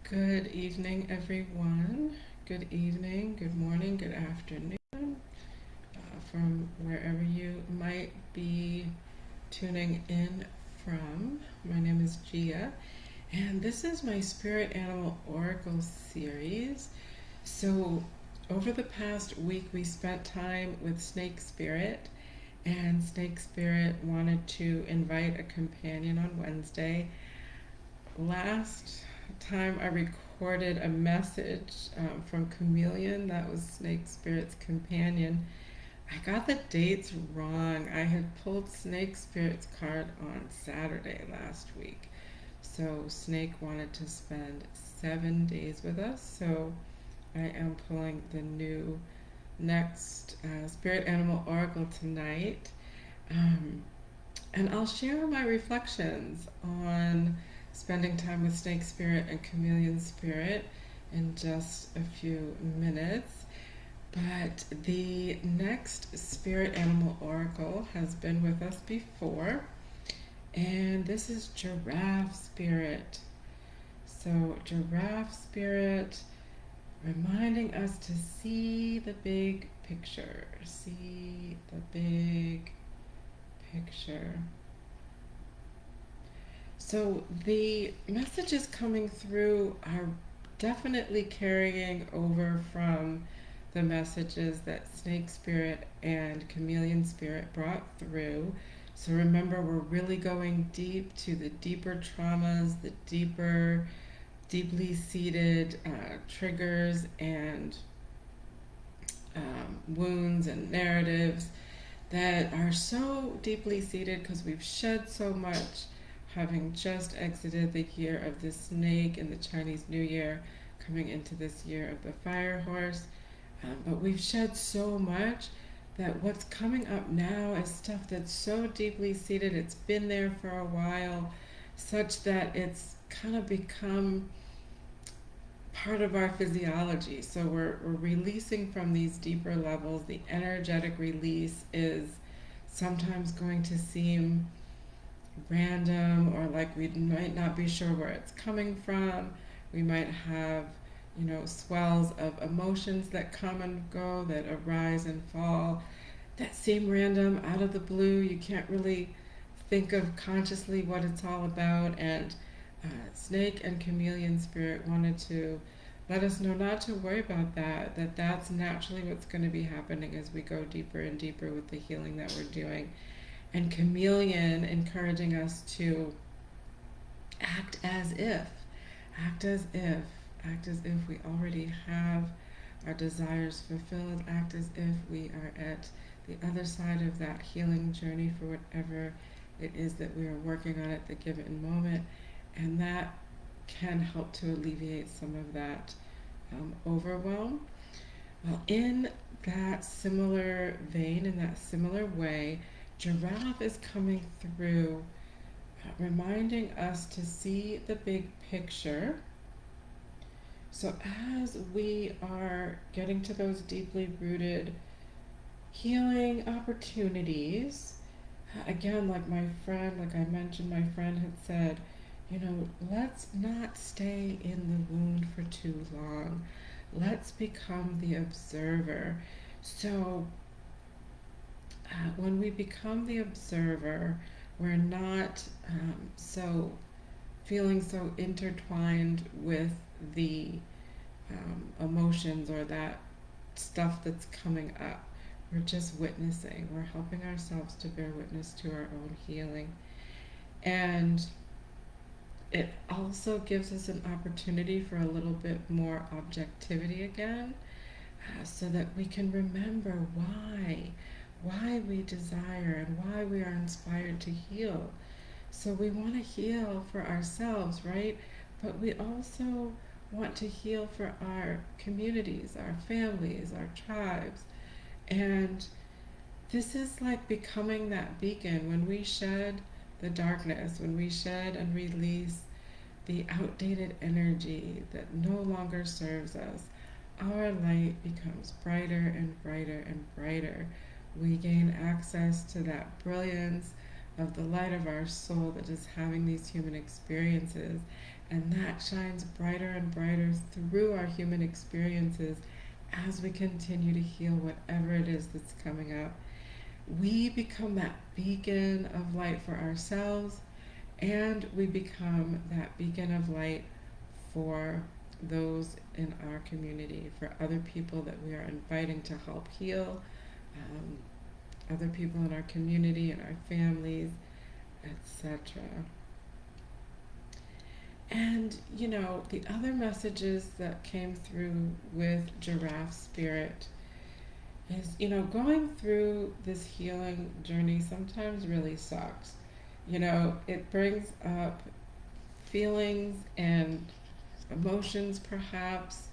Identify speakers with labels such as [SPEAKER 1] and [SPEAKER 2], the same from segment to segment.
[SPEAKER 1] Good evening, everyone. Good evening, good morning, good afternoon, from wherever you might be tuning in from. My name is Gia, and this is my Spirit Animal Oracle series. So, over the past week, we spent time with Snake Spirit, and Snake Spirit wanted to invite a companion on Wednesday. Last time I recorded a message from Chameleon, that was Snake Spirit's companion. I got the dates wrong. I had pulled Snake Spirit's card on Saturday last week. So Snake wanted to spend 7 days with us. So I am pulling the new next Spirit Animal Oracle tonight. Um, and I'll share my reflections on spending time with Snake Spirit and Chameleon Spirit in just a few minutes. But the next Spirit Animal Oracle has been with us before, and this is Giraffe Spirit. So, Giraffe Spirit reminding us to see the big picture. See the big picture. So the messages coming through are definitely carrying over from the messages that Snake Spirit and Chameleon Spirit brought through. So remember, we're really going deep to the deeper traumas, the deeply seated triggers and wounds and narratives that are so deeply seated because we've shed so much, having just exited the year of the snake in the Chinese New Year, coming into this year of the fire horse. But we've shed so much that what's coming up now is stuff that's so deeply seated, it's been there for a while, such that it's kind of become part of our physiology. So we're releasing from these deeper levels. The energetic release is sometimes going to seem random, or like we might not be sure where it's coming from. We might have, swells of emotions that come and go, that arise and fall, that seem random, out of the blue. You can't really think of consciously what it's all about. And Snake and Chameleon Spirit wanted to let us know not to worry about that that's naturally what's going to be happening as we go deeper and deeper with the healing that we're doing. And Chameleon encouraging us to act as if, act as if, act as if we already have our desires fulfilled, act as if we are at the other side of that healing journey for whatever it is that we are working on at the given moment. And that can help to alleviate some of that overwhelm. Well, in that similar vein, in that similar way, Giraffe is coming through, reminding us to see the big picture. So as we are getting to those deeply rooted healing opportunities, again, like I mentioned, my friend had said, let's not stay in the wound for too long. Let's become the observer. So when we become the observer, we're not so feeling so intertwined with the emotions or that stuff that's coming up. We're just witnessing. We're helping ourselves to bear witness to our own healing. And it also gives us an opportunity for a little bit more objectivity again, so that we can remember why we desire and why we are inspired to heal. So we want to heal for ourselves, right? But we also want to heal for our communities, our families, our tribes. And this is like becoming that beacon. When we shed the darkness, when we shed and release the outdated energy that no longer serves us, our light becomes brighter and brighter and brighter. We gain access to that brilliance of the light of our soul that is having these human experiences. And that shines brighter and brighter through our human experiences as we continue to heal whatever it is that's coming up. We become that beacon of light for ourselves, and we become that beacon of light for those in our community, for other people that we are inviting to help heal, other people in our community and our families, etc. And the other messages that came through with Giraffe Spirit is, going through this healing journey sometimes really sucks. It brings up feelings and emotions, perhaps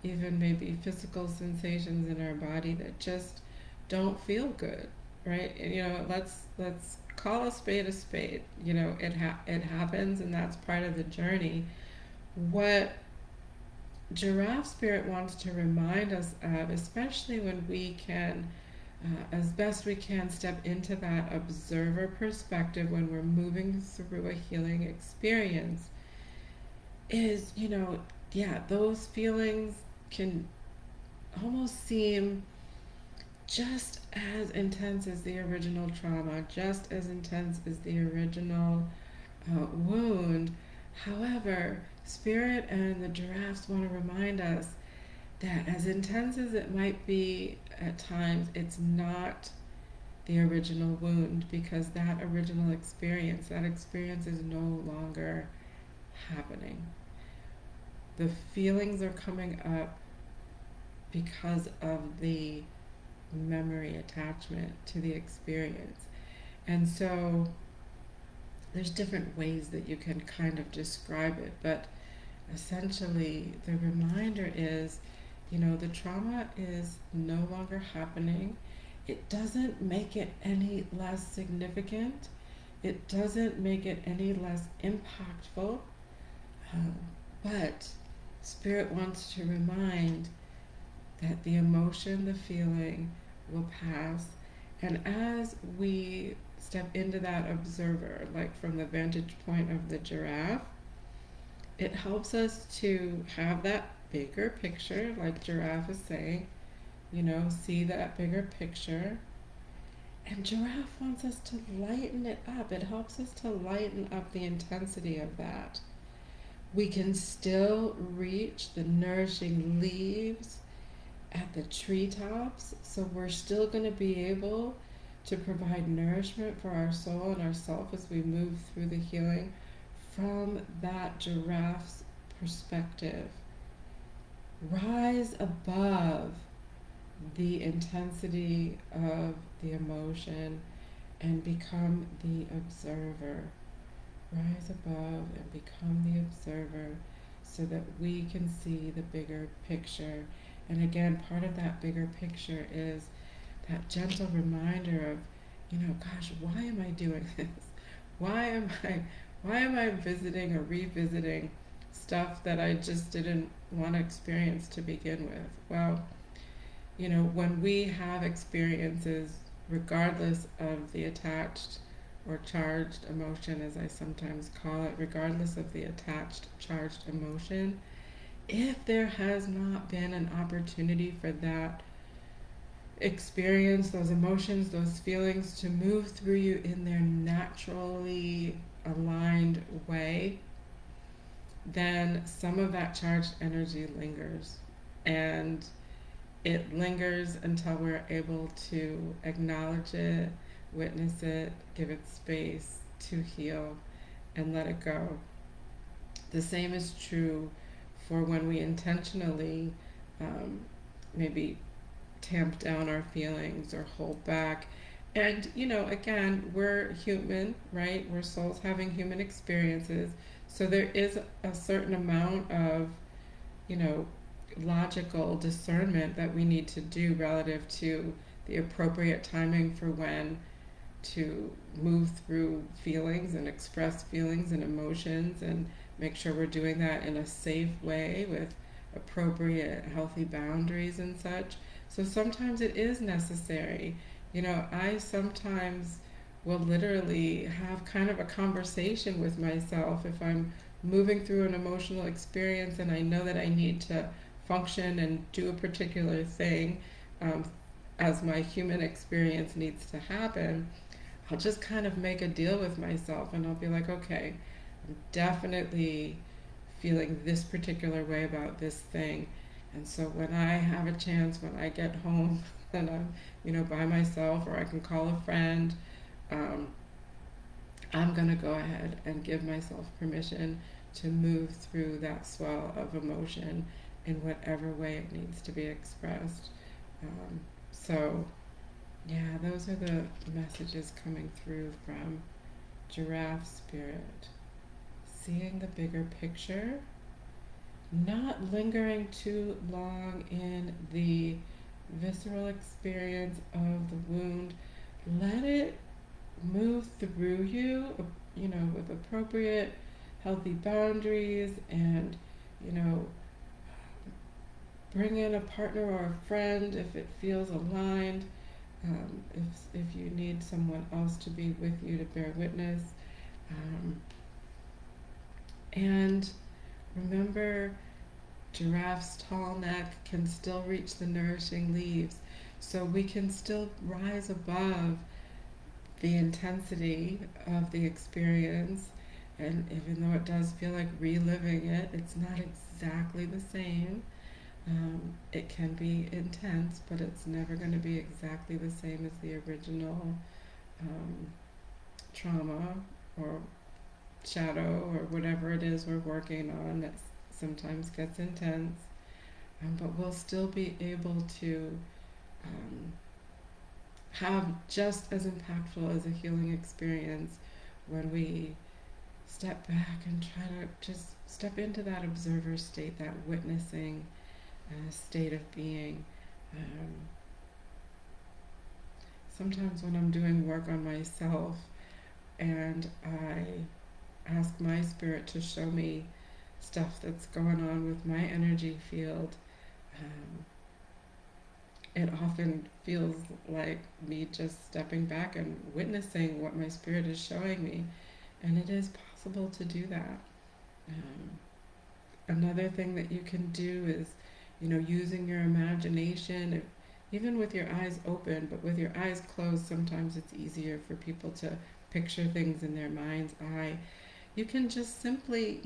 [SPEAKER 1] even maybe physical sensations in our body that just don't feel good, right? Let's call a spade a spade. It happens, and that's part of the journey. What Giraffe Spirit wants to remind us of, especially when we can, as best we can, step into that observer perspective when we're moving through a healing experience, is, those feelings can almost seem just as intense as the original trauma, just as intense as the original wound. However, Spirit and the giraffes want to remind us that as intense as it might be at times, it's not the original wound, because that original experience, that experience is no longer happening. The feelings are coming up because of the memory attachment to the experience. And so there's different ways that you can kind of describe it, but essentially the reminder is, the trauma is no longer happening. It doesn't make it any less significant. It doesn't make it any less impactful. But Spirit wants to remind that the emotion, the feeling will pass. And as we step into that observer, like from the vantage point of the giraffe, it helps us to have that bigger picture, like Giraffe is saying, see that bigger picture. And Giraffe wants us to lighten it up. It helps us to lighten up the intensity of that. We can still reach the nourishing leaves at the treetops, so we're still going to be able to provide nourishment for our soul and ourself as we move through the healing from that giraffe's perspective. Rise above the intensity of the emotion and become the observer. Rise above and become the observer so that we can see the bigger picture. And again, part of that bigger picture is that gentle reminder of, gosh, why am I doing this? Why am I visiting or revisiting stuff that I just didn't want to experience to begin with? Well, when we have experiences, regardless of the attached or charged emotion, as I sometimes call it, regardless of the attached, charged emotion, if there has not been an opportunity for that experience, those emotions, those feelings to move through you in their naturally aligned way, then some of that charged energy lingers. And it lingers until we're able to acknowledge it, witness it, give it space to heal, and let it go. The same is true for when we intentionally maybe tamp down our feelings or hold back. And, again, we're human, right? We're souls having human experiences. So there is a certain amount of, logical discernment that we need to do relative to the appropriate timing for when to move through feelings and express feelings and emotions, and make sure we're doing that in a safe way with appropriate healthy boundaries and such. So sometimes it is necessary. I sometimes will literally have kind of a conversation with myself if I'm moving through an emotional experience and I know that I need to function and do a particular thing, um, as my human experience needs to happen. I'll just kind of make a deal with myself and I'll be like, okay, I'm definitely feeling this particular way about this thing. And so when I have a chance, when I get home and I'm, by myself or I can call a friend, um, I'm going to go ahead and give myself permission to move through that swell of emotion in whatever way it needs to be expressed. So, yeah, those are the messages coming through from Giraffe Spirit. Seeing the bigger picture, not lingering too long in the visceral experience of the wound. Let it move through you, with appropriate, healthy boundaries, and, you know, bring in a partner or a friend if it feels aligned. If you need someone else to be with you to bear witness, and remember, giraffe's tall neck can still reach the nourishing leaves, so we can still rise above the intensity of the experience. And even though it does feel like reliving it, it's not exactly the same. It can be intense, but it's never going to be exactly the same as the original um, trauma or shadow or whatever it is we're working on that sometimes gets intense. But we'll still be able to um, have just as impactful as a healing experience when we step back and try to just step into that observer state, that witnessing state of being. Um, Sometimes when I'm doing work on myself and I ask my spirit to show me stuff that's going on with my energy field, um, it often feels like me just stepping back and witnessing what my spirit is showing me. And it is possible to do that. Um, Another thing that you can do is, using your imagination, even with your eyes open, but with your eyes closed, sometimes it's easier for people to picture things in their mind's eye. You can just simply,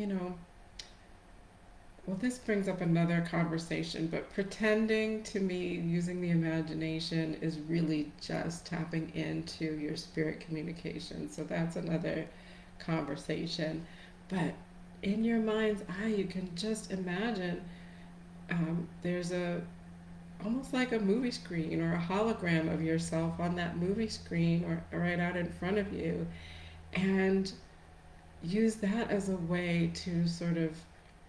[SPEAKER 1] well, this brings up another conversation, but pretending to me using the imagination is really just tapping into your spirit communication. So that's another conversation. But in your mind's eye, you can just imagine there's almost like a movie screen or a hologram of yourself on that movie screen or right out in front of you. And use that as a way to sort of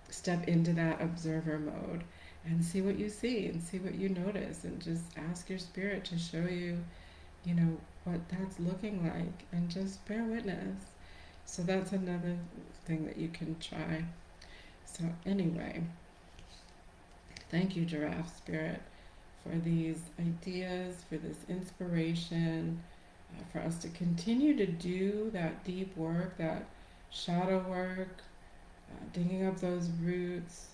[SPEAKER 1] step into that observer mode and see what you see and see what you notice and just ask your spirit to show you, what that's looking like and just bear witness. So that's another thing that you can try. So anyway, thank you, Giraffe Spirit, for these ideas, for this inspiration, for us to continue to do that deep work, that shadow work, digging up those roots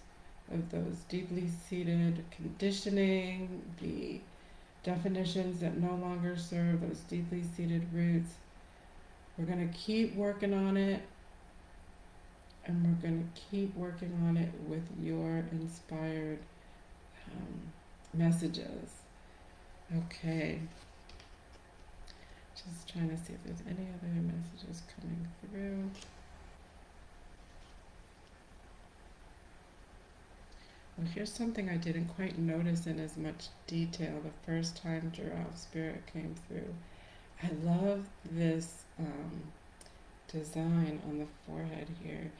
[SPEAKER 1] of those deeply seated conditioning, the definitions that no longer serve, those deeply seated roots. We're going to keep working on it, and we're going to keep working on it with your inspired messages. Okay. Just trying to see if there's any other messages coming through. Well, here's something I didn't quite notice in as much detail the first time Giraffe Spirit came through. I love this design on the forehead here.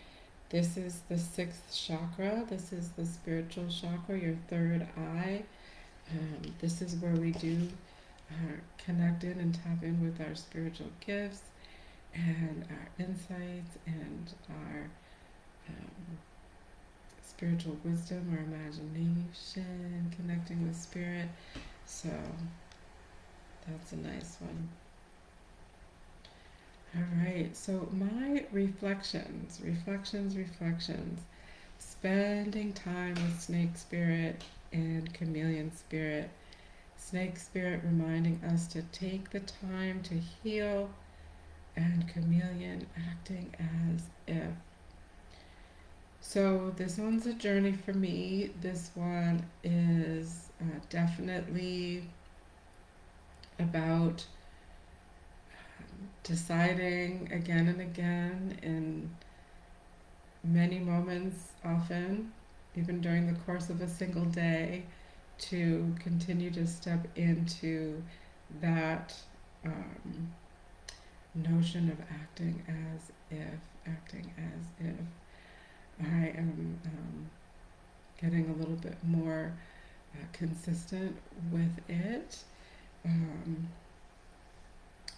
[SPEAKER 1] This is the sixth chakra. This is the spiritual chakra, your third eye. This is where we do connect in and tap in with our spiritual gifts and our insights and our spiritual wisdom, our imagination, connecting with spirit. So that's a nice one. All right, so my reflections, spending time with snake spirit and chameleon spirit. Snake spirit reminding us to take the time to heal, and chameleon acting as if. So this one's a journey for me. This one is definitely about deciding again and again in many moments, often, even during the course of a single day, to continue to step into that notion of acting as if. I am getting a little bit more consistent with it. Um,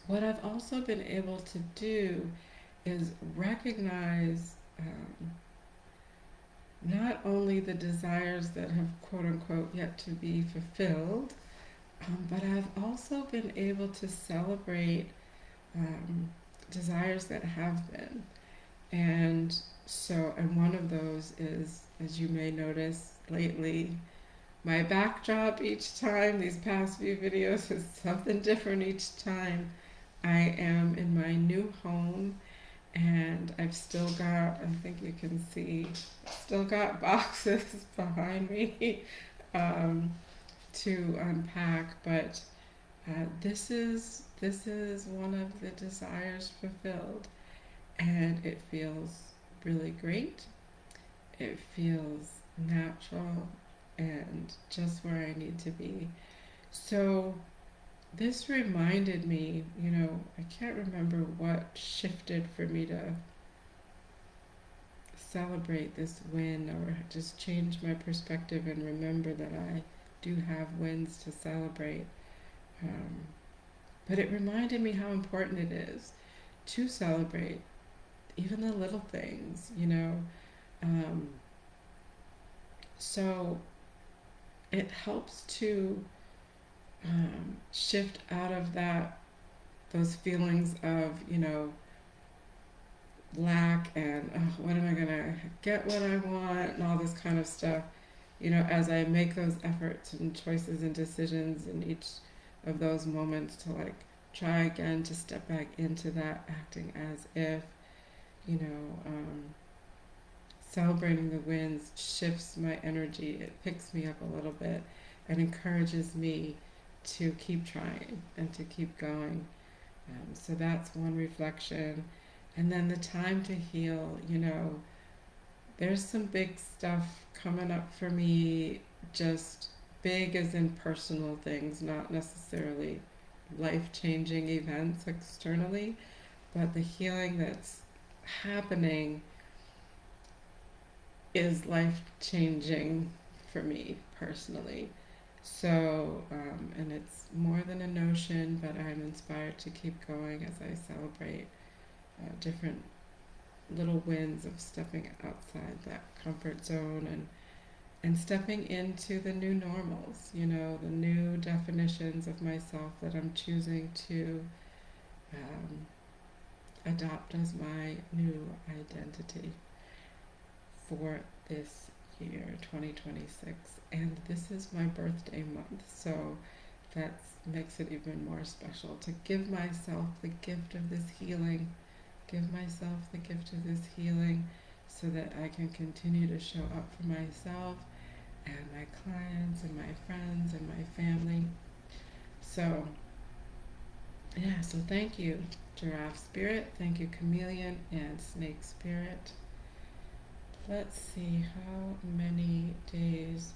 [SPEAKER 1] what I've also been able to do is recognize not only the desires that have quote unquote yet to be fulfilled, but I've also been able to celebrate desires that have been. And so, and one of those is, as you may notice lately, my backdrop each time, these past few videos, is something different each time. I am in my new home, and I've still got, I think you can see, still got boxes behind me to unpack, but this is one of the desires fulfilled, and it feels really great. It feels natural and just where I need to be. So this reminded me, I can't remember what shifted for me to celebrate this win or just change my perspective and remember that I do have wins to celebrate. Um, but it reminded me how important it is to celebrate even the little things. So it helps to shift out of those feelings of, lack and when am I gonna get what I want and all this kind of stuff. As I make those efforts and choices and decisions in each of those moments to try again to step back into that acting as if, you know, um, celebrating the wins shifts my energy. It picks me up a little bit and encourages me to keep trying and to keep going. So that's one reflection. And then the time to heal, there's some big stuff coming up for me, just big as in personal things, not necessarily life changing events externally, but the healing that's happening is life changing for me personally. So, and it's more than a notion, but I'm inspired to keep going as I celebrate different little wins of stepping outside that comfort zone and stepping into the new normals, the new definitions of myself that I'm choosing to adopt as my new identity for this year, 2026. And this is my birthday month, so that makes it even more special to give myself the gift of this healing. Give myself the gift of this healing so that I can continue to show up for myself and my clients and my friends and my family. So, yeah, so thank you, Giraffe Spirit. Thank you, Chameleon and Snake Spirit. Let's see how many days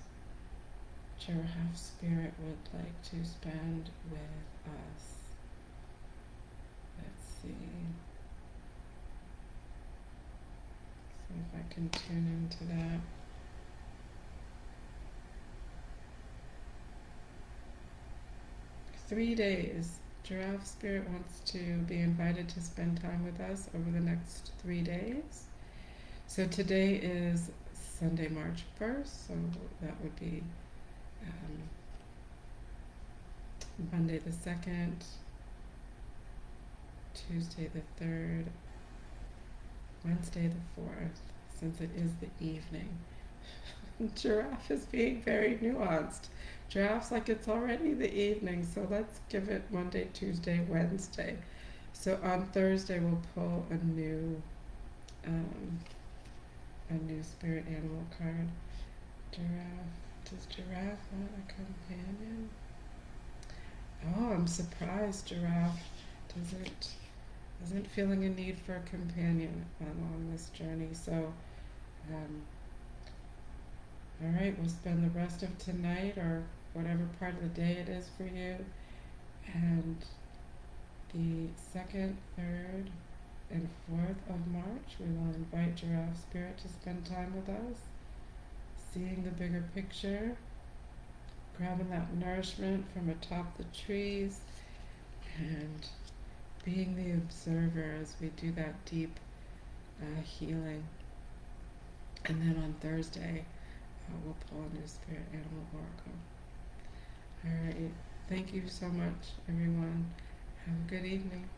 [SPEAKER 1] Giraffe Spirit would like to spend with us. Let's see. See if I can tune into that. Three days. Giraffe Spirit wants to be invited to spend time with us over the next 3 days. So today is Sunday, March 1st, so that would be Monday the 2nd, Tuesday the 3rd, Wednesday the 4th, since it is the evening. Giraffe is being very nuanced. Giraffe's like it's already the evening, so let's give it Monday, Tuesday, Wednesday. So on Thursday we'll pull um, a new spirit animal card. Giraffe. Does giraffe want a companion? Oh, I'm surprised giraffe isn't feeling a need for a companion on this journey. So, all right, we'll spend the rest of tonight or whatever part of the day it is for you, and the 2nd, 3rd, and 4th of March, we will invite Giraffe Spirit to spend time with us, seeing the bigger picture, grabbing that nourishment from atop the trees, and being the observer as we do that deep healing. And then on Thursday, we'll pull a new spirit animal oracle. All right. Thank you so much, everyone. Have a good evening.